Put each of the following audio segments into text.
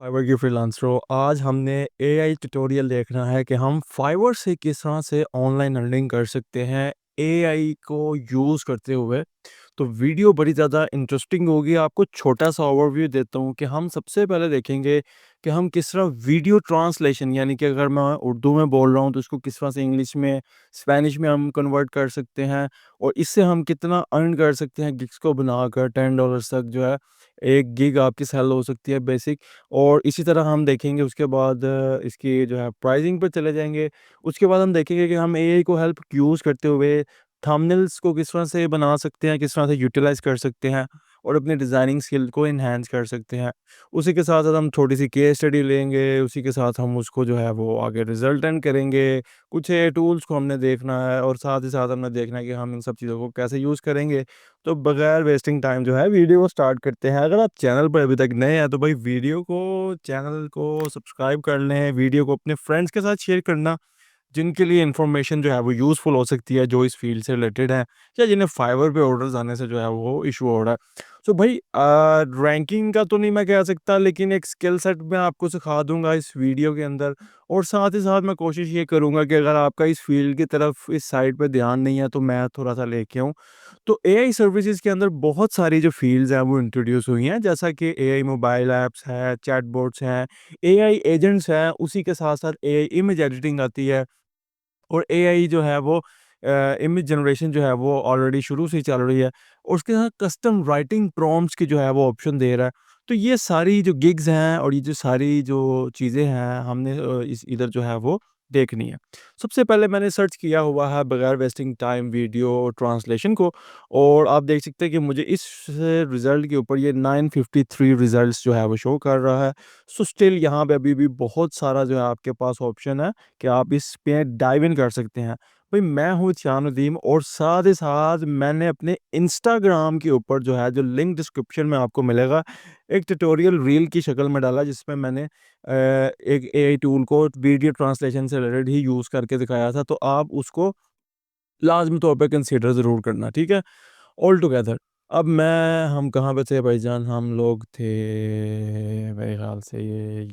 Fibre की फ्रीलांसरों आज हमने एआई ट्यूटोरियल देखना है कि हम फाइवर से किस तरह से ऑनलाइन अर्निंग कर सकते हैं एआई को यूज़ करते हुए। तो वीडियो बड़ी ज़्यादा इंटरेस्टिंग होगी। आपको छोटा-सा ओवरव्यू देता हूँ कि हम सबसे पहले देखेंगे कि हम किस तरह वीडियो ट्रांसलेशन यानी कि अगर मैं उर्दू में बोल रहा हूँ तो उसको किस तरह से इंग्लिश में, स्पेनिश में हम कन्वर्ट कर सकते हैं और इससे हम कितना अर्न कर सकते हैं गिग्स को बनाकर $10 तक जो है, 1 गिग आपकी सेल हो सकती है बेसिक। और इसी तरह हम देखेंगे उसके बाद इसकी जो है प्राइसिंग पे चले जाएँगे। उसके बाद हम देखेंगे कि हम एआई को हेल्प यूज़ करते हुए थंबनेल्स को किस तरह से बना सकते हैं, किस तरह से यूटिलाइज़ कर सकते हैं और अपनी डिज़ाइनिंग स्किल को एनहांस कर सकते हैं। उसी के साथ-साथ हम थोड़ी-सी केस स्टडी लेंगे, उसी के साथ हम उसको जो है वो आगे रिज़ल्टेंट करेंगे। कुछ टूल्स को हमने देखना है और साथ ही साथ हमने देखना है कि हम इन सब चीज़ों को कैसे यूज़ करेंगे। तो बगैर वेस्टिंग टाइम जो है वीडियो को स्टार्ट करते हैं। अगर आप चैनल पर अभी तक नए हैं तो भाई चैनल को सब्सक्राइब कर लें, वीडियो को अपने फ्रेंड्स के साथ शेयर करना जिनके लिए इन्फॉर्मेशन जो है वो यूज़फुल हो सकती है, जो इस फ़ील्ड से रिलेटेड है या जिन्हें फाइवर पे ऑर्डर्स आने से जो है वो इश्यू हो रहा है। सो भाई रैंकिंग का तो नहीं मैं कह सकता, लेकिन एक स्किल सेट मैं आपको सिखा दूँगा इस वीडियो के अंदर और साथ ही साथ मैं कोशिश ये करूँगा कि अगर आपका इस फ़ील्ड की तरफ इस साइड पे ध्यान नहीं है तो मैं थोड़ा-सा लेके आऊँ। तो एआई सर्विसेज़ के अंदर बहुत सारी जो फ़ील्ड्स हैं वो इंट्रोड्यूस हुई हैं, जैसा कि एआई मोबाइल ऐप्स है, चैटबॉट्स हैं, एआई एजेंट्स हैं, उसी के साथ-साथ एआई इमेज एडिटिंग आती है। और एआई जो है वो इमेज जनरेशन जो है वो ऑलरेडी शुरू से ही चल रही है और उसके साथ कस्टम राइटिंग प्रॉम्प्ट्स की जो है वो ऑप्शन दे रहा है। तो ये सारी जो गिग्स हैं और ये जो सारी जो चीज़ें हैं हमने इस इधर जो है वो देखनी है। सबसे पहले मैंने सर्च किया हुआ है बगैर वेस्टिंग टाइम वीडियो ट्रांसलेशन को और आप देख सकते हैं कि मुझे इस रिज़ल्ट के ऊपर ये 953 रिज़ल्ट्स जो है वो शो कर रहा है। सो स्टिल यहाँ पे अभी भी बहुत सारा जो है आपके पास ऑप्शन है कि आप इस पे डाइव इन कर सकते हैं। भाई मैं हूँ चान नदीम और साथ ही साथ मैंने अपने इंस्टाग्राम के ऊपर जो है जो लिंक डिस्क्रिप्शन में आपको मिलेगा, एक ट्यूटोरियल रील की शक्ल में डाला जिसमें मैंने एक एआई टूल को वीडियो ट्रांसलेशन से रिलेटेड ही यूज़ करके दिखाया था। तो आप उसको लाज़मी तौर पे कंसीडर ज़रूर करना, ठीक है? ऑल टुगेदर अब हम कहाँ पे थे भाईजान? हम लोग थे मेरे ख़्याल से ये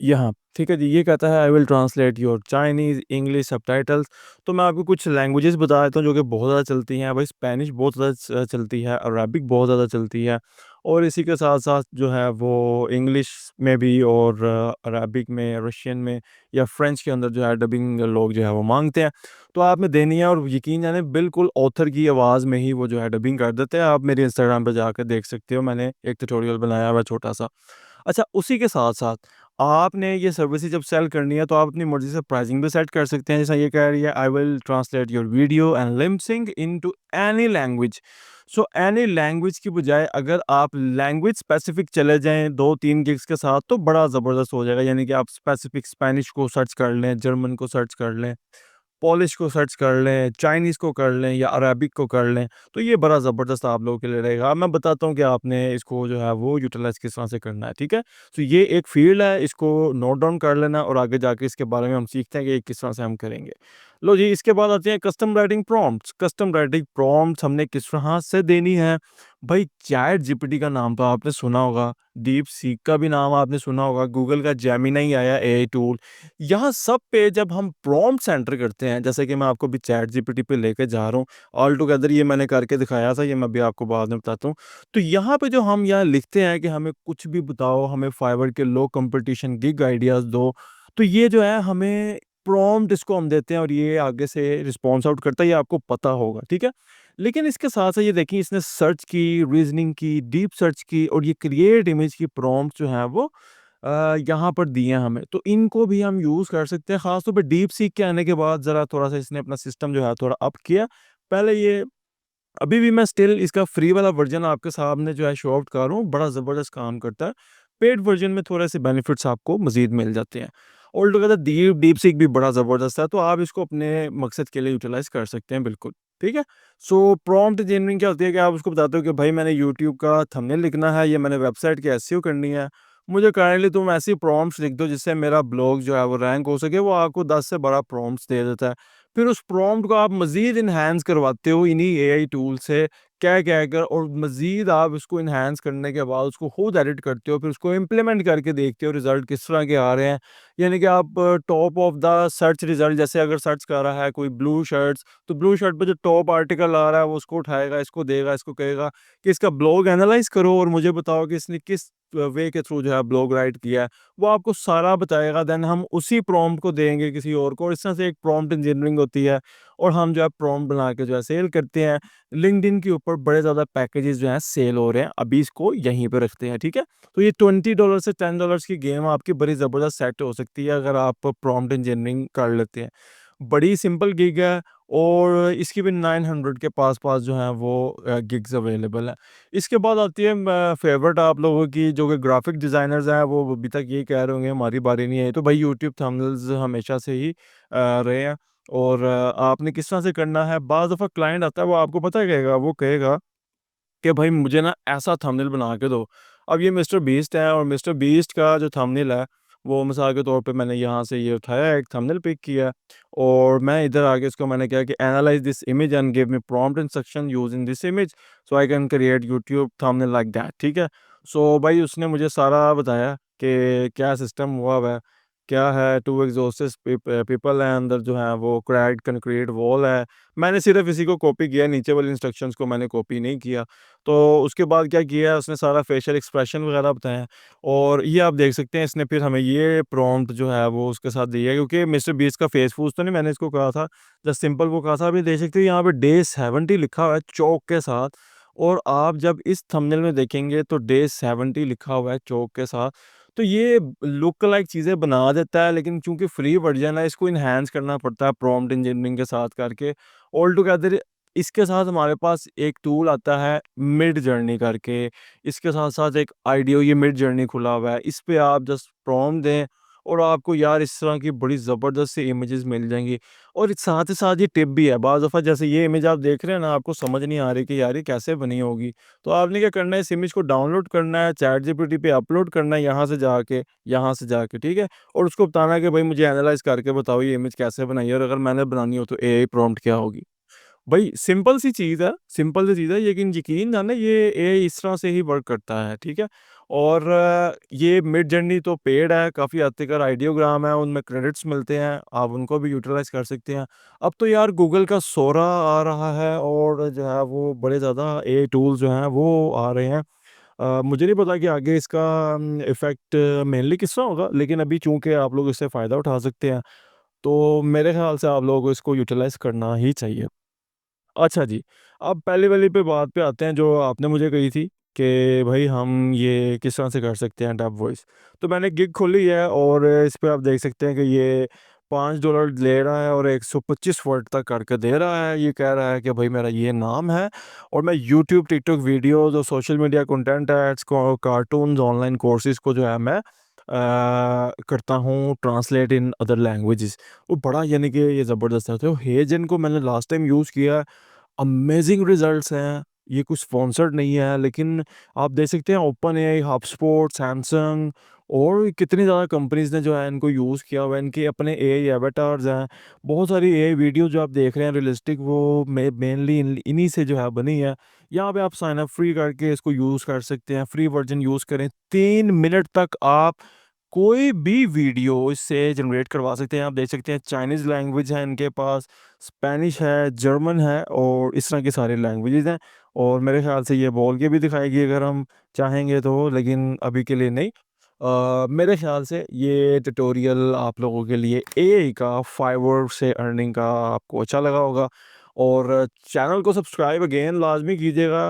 यहाँ, ठीक है जी, ये कहता है I will translate your Chinese, English subtitles. तो मैं आपको कुछ लैंग्वेजेज़ बता देता हूँ जो कि बहुत ज़्यादा चलती हैं। भाई स्पेनिश बहुत ज़्यादा चलती है, अरबिक बहुत ज़्यादा चलती है और इसी के साथ-साथ जो है वो इंग्लिश में भी और अरबिक में, रशियन में या फ्रेंच के अंदर जो है डबिंग लोग जो है वो माँगते हैं। तो आपने देनी है और यकीन जाने बिल्कुल ऑथर की आवाज़ में ही वो जो है डबिंग कर देते हैं। आप मेरे इंस्टाग्राम पे जाकर देख सकते हो, मैंने एक ट्यूटोरियल बनाया हुआ है छोटा-सा। अच्छा, उसी के साथ-साथ आपने ये सर्विसेज़ जब सेल करनी है तो आप अपनी मर्ज़ी से प्राइसिंग भी सेट कर सकते हैं। जैसा ये कह रही है I will translate your video and lip sync into any language. So any language की बजाय अगर आप लैंग्वेज स्पेसिफिक चले जाएँ 2-3 गिग्स के साथ तो बड़ा ज़बरदस्त हो जाएगा। यानी कि आप स्पेसिफिक स्पेनिश को सर्च कर लें, जर्मन को सर्च कर लें, पोलिश को सर्च कर लें, चाइनीज़ को कर लें या अरेबिक को कर लें, तो ये बड़ा ज़बरदस्त आप लोगों के लिए रहेगा। अब मैं बताता हूँ कि आपने इसको जो है वो यूटिलाइज़ किस तरह से करना है, ठीक है? तो ये एक फ़ील्ड है, इसको नोट डाउन कर लेना और आगे जाके इसके बारे में हम सीखते हैं कि ये किस तरह से हम करेंगे। लो जी, इसके बाद आते हैं custom writing prompts. Custom writing prompts हमने किस तरह से देनी है? भाई चैट जीपीटी का नाम तो आपने सुना होगा, डीप सीक का भी नाम आपने सुना होगा, गूगल का जेमिनी आया एआई टूल। यहाँ सब पे जब हम प्रॉम्प्ट्स एंटर करते हैं, जैसे कि मैं आपको अभी चैट जीपीटी पे लेके जा रहा हूँ, ऑल टुगेदर ये मैंने करके दिखाया था, ये मैं अभी आपको बाद में बताता हूँ। तो यहाँ पे जो हम यहाँ लिखते हैं कि हमें कुछ भी बताओ, हमें फाइवर के लो कंपटीशन गिग आइडियाज़ दो, तो ये जो है हमें प्रॉम्प्ट इसको हम देते हैं और ये आगे से रिस्पॉन्स आउट करता है, ये आपको पता होगा, ठीक है? लेकिन इसके साथ-साथ ये देखिए इसने सर्च की, रीज़निंग की, डीप सर्च की और ये क्रिएट इमेज की प्रॉम्प्ट जो हैं वो यहाँ पर दिए हैं हमें, तो इनको भी हम यूज़ कर सकते हैं। ख़ास तौर पे डीप सीक के आने के बाद ज़रा थोड़ा-सा इसने अपना सिस्टम जो है थोड़ा अप किया। पहले ये अभी भी मैं स्टिल इसका फ्री वाला वर्ज़न आपके सामने जो है शो ऑफ कर रहा हूँ, बड़ा ज़बरदस्त काम करता है। पेड वर्ज़न में थोड़े-से बेनिफिट्स आपको मज़ीद मिल जाते हैं। ऑल टुगेदर डीप सीक भी बड़ा ज़बरदस्त है, तो आप इसको अपने मकसद के लिए यूटिलाइज़ कर सकते हैं, बिल्कुल। ठीक है? सो प्रॉम्प्ट इंजीनियरिंग क्या होती है कि आप उसको बताते हो कि भाई मैंने यूट्यूब का थंबनेल लिखना है या मैंने वेबसाइट की एसईओ करनी है। मुझे काइंडली तुम ऐसी प्रॉम्प्ट्स लिख दो जिससे मेरा ब्लॉग जो है वो रैंक हो सके, वो आपको 10 से 12 प्रॉम्प्ट्स दे देता है। फिर उस प्रॉम्प्ट को आप मज़ीद एनहांस करवाते हो इन्हीं एआई टूल से कह कर और मज़ीद आप इसको एनहांस करने के बाद उसको खुद एडिट करते हो, फिर उसको इम्प्लीमेंट करके देखते हो रिज़ल्ट किस तरह के आ रहे हैं। यानी कि आप top of the search result, जैसे अगर सर्च कर रहा है कोई ब्लू शर्ट्स, तो ब्लू शर्ट पे जो टॉप आर्टिकल आ रहा है वो उसको उठाएगा, इसको देगा, इसको कहेगा कि इसका ब्लॉग एनालाइज़ करो और मुझे बताओ कि इसने किस वे के थ्रू जो है ब्लॉग राइट किया है। वो आपको सारा बताएगा, देन हम उसी प्रॉम्प्ट को देंगे किसी और को, और इस तरह से एक प्रॉम्प्ट इंजीनियरिंग होती है और हम जो है प्रॉम्प्ट बना के जो है सेल करते हैं। लिंक्डइन के ऊपर बड़े ज़्यादा पैकेजेस जो हैं सेल हो रहे हैं, अभी इसको यहीं पे रखते हैं, ठीक है? तो ये $20 से $10 की गेम आपकी बड़ी ज़बरदस्त सेट हो सकती है अगर आप प्रॉम्प्ट इंजीनियरिंग कर लेते हैं। बड़ी सिंपल गिग है और इसकी भी 900 के पास-पास जो है वो गिग्स अवेलेबल हैं। इसके बाद आती है फेवरेट आप लोगों की, जो कि ग्राफ़िक डिज़ाइनर्स हैं, वो अभी तक यही कह रहे होंगे हमारी बारी नहीं आई। तो भाई यूट्यूब थंबनेल्स हमेशा से ही रहे हैं और आपने किस तरह से करना है, बाज़ दफ़ा क्लाइंट आता है वो आपको पता है कहेगा, वो कहेगा कि भाई मुझे ना ऐसा थंबनेल बना के दो। अब ये मिस्टर बीस्ट है और मिस्टर बीस्ट का जो थंबनेल है, वो मिसाल के तौर पे मैंने यहाँ से ये उठाया, एक थंबनेल पिक किया और मैं इधर आके इसको मैंने कहा कि analyse this image and give me prompt instruction using this image so I can create YouTube thumbnail like that, ठीक है? सो भाई उसने मुझे सारा बताया कि क्या सिस्टम हुआ है, क्या है, 2 एग्ज़ॉस्टेड पीपल है अंदर जो है, वो क्रैक्ड कंक्रीट वॉल है। मैंने सिर्फ़ इसी को कॉपी किया, नीचे वाले इंस्ट्रक्शंस को मैंने कॉपी नहीं किया। तो उसके बाद क्या किया, उसने सारा फेशियल एक्सप्रेशन वगैरह बताया और ये आप देख सकते हैं, इसने फिर हमें ये प्रॉम्प्ट जो है वो उसके साथ दिया, क्योंकि मिस्टर बीस्ट का फेस फूस तो नहीं मैंने इसको कहा था, जस्ट सिंपल वो कहा था। अभी देख सकते हैं यहाँ पे डे 70 लिखा हुआ है चौक के साथ, और आप जब इस थंबनेल में देखेंगे तो डे 70 लिखा हुआ है चौक के साथ। तो ये लुक लाइक चीज़ें बना देता है, लेकिन चूंकि फ्री वर्जन है इसको इन्हांस करना पड़ता है प्रॉम्प्ट इंजीनियरिंग के साथ करके। ऑल टुगेदर इसके साथ हमारे पास एक टूल आता है मिड जर्नी करके, इसके साथ-साथ एक आइडियो, ये मिड जर्नी खुला हुआ है, इस पे आप जस्ट प्रॉम्प्ट दें और आपको यार इस तरह की बड़ी ज़बरदस्त सी इमेजेस मिल जाएँगी। और साथ ही साथ ये टिप भी है, बाज़ दफ़ा जैसे ये इमेज आप देख रहे हैं ना, आपको समझ नहीं आ रही कि यार ये कैसे बनी होगी, तो आपने क्या करना है, इस इमेज को डाउनलोड करना है, चैटजीपीटी पे अपलोड करना है यहाँ से जाके, ठीक है? और उसको बताना है कि भाई मुझे एनालाइज़ करके बताओ ये इमेज कैसे बनाई है, और अगर मैंने बनानी हो तो एआई प्रॉम्प्ट क्या होगी। भाई सिंपल सी चीज़ है, लेकिन यकीन जाने ये एआई इस तरह से ही वर्क करता है, ठीक है? और ये मिड जर्नी तो पेड है, काफ़ी हद तक आइडियोग्राम है, उनमें क्रेडिट्स मिलते हैं, आप उनको भी यूटिलाइज़ कर सकते हैं। अब तो यार गूगल का सोरा आ रहा है और जो है वो बड़े ज़्यादा एआई टूल्स जो हैं वो आ रहे हैं। मुझे नहीं पता कि आगे इसका इफ़ेक्ट मेनली किस तरह होगा, लेकिन अभी चूँकि आप लोग इससे फ़ायदा उठा सकते हैं, तो मेरे ख़्याल से आप लोगों को इसको यूटिलाइज़ करना ही चाहिए। अच्छा जी, अब पहली वाली पे बात पे आते हैं जो आपने मुझे कही थी कि भाई हम ये किस तरह से कर सकते हैं डब वॉइस। तो मैंने गिग खोली है और इस पे आप देख सकते हैं कि ये $5 ले रहा है और 125 वर्ड तक करके दे रहा है। ये कह रहा है कि भाई मेरा ये नाम है और मैं यूट्यूब, टिकटॉक वीडियोज़ और सोशल मीडिया कंटेंट एड्स को, कार्टून्स, ऑनलाइन कोर्सेज़ को जो है मैं करता हूँ ट्रांसलेट इन अदर लैंग्वेजेज़। वो बड़ा यानी कि ये ज़बरदस्त है। तो हेजन को मैंने लास्ट टाइम यूज़ किया, अमेजिंग रिजल्ट्स हैं। ये कुछ स्पॉन्सर्ड नहीं है, लेकिन आप देख सकते हैं ओपन एआई, हबस्पॉट, सैमसंग और कितनी ज़्यादा कंपनीज़ ने जो है इनको यूज़ किया हुआ है। इनके अपने एआई एवाटार्स हैं। बहुत सारी एआई वीडियो जो आप देख रहे हैं रियलिस्टिक, वो मेनली इन्हीं से जो है बनी है। यहाँ पे आप साइन अप फ्री करके इसको यूज़ कर सकते हैं। फ्री वर्जन यूज़ करें, 3 मिनट तक आप कोई भी वीडियो इससे जनरेट करवा सकते हैं। आप देख सकते हैं चाइनीज़ लैंग्वेज है इनके पास, स्पेनिश है, जर्मन है और इस तरह की सारी लैंग्वेजेज़ हैं, और मेरे ख़्याल से ये बोल के भी दिखाएगी अगर हम चाहेंगे तो, लेकिन अभी के लिए नहीं। मेरे ख़्याल से ये ट्यूटोरियल आप लोगों के लिए एआई का फाइवर से अर्निंग का आपको अच्छा लगा होगा, और चैनल को सब्सक्राइब अगेन लाज़मी कीजिएगा।